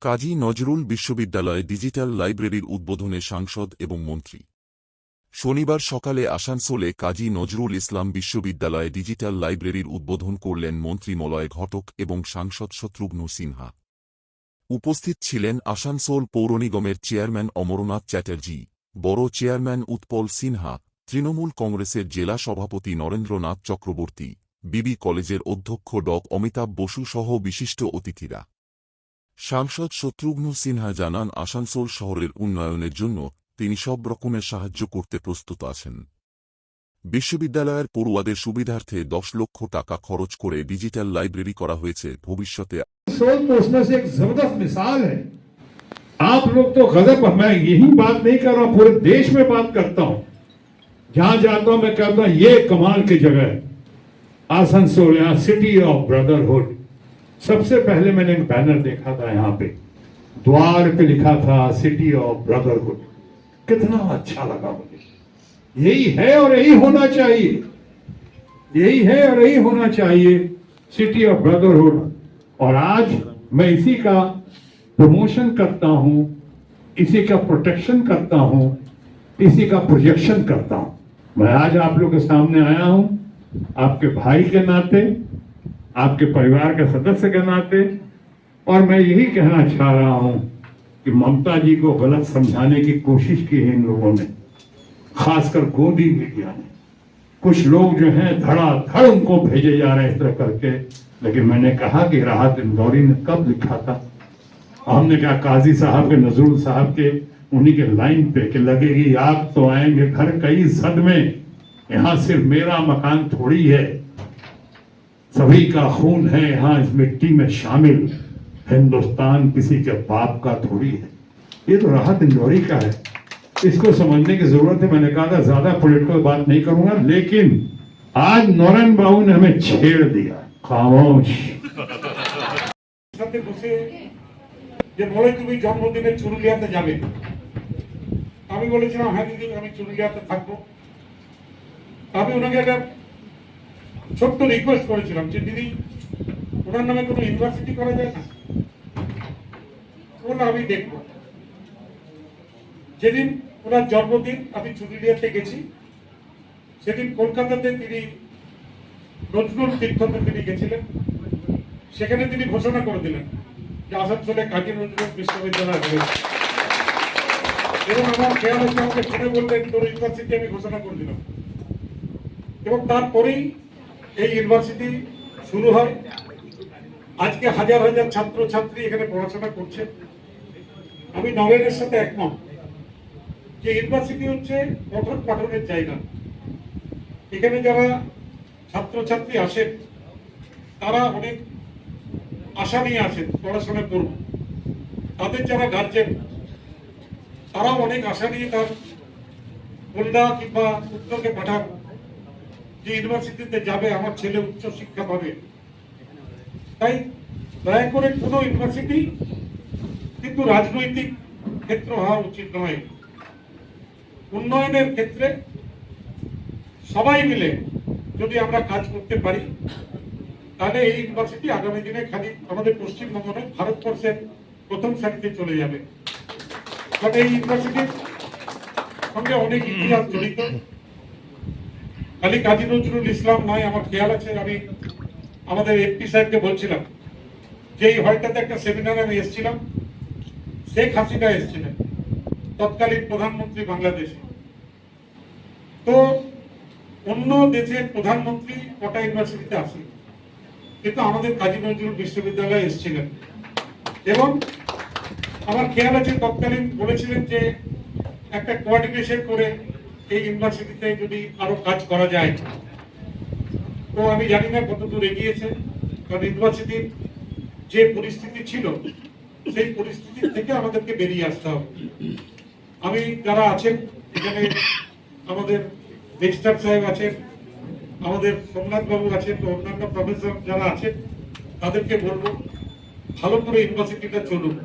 কাজী নজরুল বিশ্ববিদ্যালয়ে ডিজিটাল লাইব্রেরির উদ্বোধনে সাংসদ এবং মন্ত্রী। শনিবার সকালে আসানসোলে কাজী নজরুল ইসলাম বিশ্ববিদ্যালয়ে ডিজিটাল লাইব্রেরির উদ্বোধন করলেন মন্ত্রী মলয় ঘটক এবং সাংসদ শত্রুঘ্ন সিনহা। উপস্থিত ছিলেন আসানসোল পৌর নিগমের চেয়ারম্যান অমরনাথ চ্যাটার্জি, বড় চেয়ারম্যান উৎপল সিনহা, তৃণমূল কংগ্রেসের জেলা সভাপতি নরেন্দ্রনাথ চক্রবর্তী, বিবি কলেজের অধ্যক্ষ অমিতাভ বসু সহ বিশিষ্ট অতিথিরা। সাংসদ শত্রুঘ্ন সিনহা জানান, আসানসোল শহরের উন্নয়নের জন্য তিনি সব রকমের সাহায্য করতে প্রস্তুত আছেন। বিশ্ববিদ্যালয়ের পড়ুয়াদের সুবিধার্থে 10 লক্ষ টাকা খরচ করে ডিজিটাল লাইব্রেরি করা হয়েছে। ভবিষ্যতে उसमें से एक जबरदस्त मिसाल है। आप लोग तो गजब, मैं यही बात नहीं कर रहा हूं, पूरे देश में बात करता हूं। जहां जाता हूं मैं कहता हूं ये कमाल की जगह है आसनसोल, यहाँ सिटी ऑफ ब्रदरहुड। सबसे पहले मैंने एक बैनर देखा था, यहाँ पे द्वार पे लिखा था सिटी ऑफ ब्रदरहुड। कितना अच्छा लगा मुझे। यही है और यही होना चाहिए, यही है और यही होना चाहिए, सिटी ऑफ ब्रदरहुड। और आज मैं इसी का प्रमोशन करता हूं, इसी का प्रोटेक्शन करता हूं, इसी का प्रोजेक्शन करता हूं। मैं आज आप लोग के सामने आया हूं आपके भाई के नाते, आपके परिवार के सदस्य के नाते, और मैं यही कहना चाह रहा हूं कि ममता जी को गलत समझाने की कोशिश की है इन लोगों ने, खासकर गोदी मीडिया ने। कुछ लोग जो हैं धड़ाधड़ उनको भेजे जा रहे हैं इस तरह करके। लेकिन मैंने कहा कि राहत इंदौरी ने कब लिखा था, हमने कहा काजी साहब के, नजरुल साहब के, उन्हीं के लाइन पे कि लगेगी आग तो आएंगे घर कई सद में, यहाँ सिर्फ मेरा मकान थोड़ी है, सभी का खून है यहाँ इस मिट्टी में शामिल, हिंदुस्तान किसी के बाप का थोड़ी है। ये तो राहत इंदौरी का है, इसको समझने की जरूरत है। मैंने कहा था ज्यादा पॉलिटिकल बात नहीं करूंगा, लेकिन आज नौरन बाबू ने हमें छेड़ दिया। খামোশ। সাথে বসে যে বলে তুমি জন্মদিনে চুরুলিয়াতে যাবে, আমি বলেছিলাম হ্যাঁ দিদি আমি চুরুলিয়াতে থাকবো। আমি ওনাকে একটা ছোট্ট রিকোয়েস্ট করেছিলাম যে দিদি ওনার নামে কোনো ইউনিভার্সিটি করা যায় না, বললো আমি দেখবো। যেদিন ওনার জন্মদিন আমি চুরুলিয়াতে গেছি, সেদিন কলকাতাতে তিনি নজরুল তীর্থতে তিনি গেছিলেন, সেখানে তিনি ঘোষণা করে দিলেন যে আসানসোলে কাজী নজরুল বিশ্ববিদ্যালয় হবে। এবং আমার খেয়াল হচ্ছে আমাকে ফোনে বললেন তোর ইউনিভার্সিটি আমি ঘোষণা করে দিলাম। এবং তারপরেই এই ইউনিভার্সিটি শুরু হয়। আজকে হাজার হাজার ছাত্র ছাত্রী এখানে পড়াশোনা করছে। আমি নরেনের সাথে একমত যে ইউনিভার্সিটি হচ্ছে পঠন পাঠনের জায়গা। এখানে যারা ছাত্রছাত্রী আসেন তারা অনেক আশা নিয়ে আসেন পড়াশোনা করব। তাদের যারা গার্জেন তারাও অনেক আশা নিয়ে তার কন্যা কিংবা পুত্রকে পাঠান যে ইউনিভার্সিটিতে যাবে, আমার ছেলে উচ্চ শিক্ষা পাবে। তাই দয়া করে কোনো ইউনিভার্সিটি কিন্তু রাজনৈতিক ক্ষেত্র হওয়া উচিত নয়। উন্নয়নের ক্ষেত্রে সবাই মিলে যদি আমরা কাজ করতে পারি তাহলে এই ইউনিভার্সিটি আগামী দিনে খালি আমাদের পশ্চিমবঙ্গ নয় ভারতবর্ষের প্রথম সারিতে চলে যাবে। কারণ এই ইউনিভার্সিটির সঙ্গে অনেক ইতিহাস জড়িত। খালি কাজী নজরুল ইসলাম নয়, আমার খেয়াল আছে আমি আমাদের এমপি সাহেবকে বলছিলাম যে এই হলটাতে একটা সেমিনারে আমি এসেছিলাম, শেখ হাসিনা এসেছিলেন, তৎকালীন প্রধানমন্ত্রী বাংলাদেশে। তো অন্য দেশের প্রধানমন্ত্রী কটা ইউনিভার্সিটিতে আসেন, কিন্তু আমাদের কাজী নজরুল বিশ্ববিদ্যালয়ে এসেছিলেন। এবং আমার খেয়াল আছে তৎকালীন বলেছিলেন যে একটা কোঅর্ডিনেশন করে এই ইউনিভার্সিটিতে যদি আরো কাজ করা যায়। তো আমি জানি না কতদূর এগিয়েছে, কারণ ইউনিভার্সিটির যে পরিস্থিতি ছিল সেই পরিস্থিতি থেকে আমাদেরকে বেরিয়ে আসতে হবে। আমি যারা আছেন এখানে, আমাদের রেজিস্ট্রার সাহেব আছেন, আমাদের সোমনাথ বাবু আছেন, অন্যান্য প্রফেসর যারা আছেন, তাদেরকে বলবো ভালো করে ইউনিভার্সিটিটা চলুক।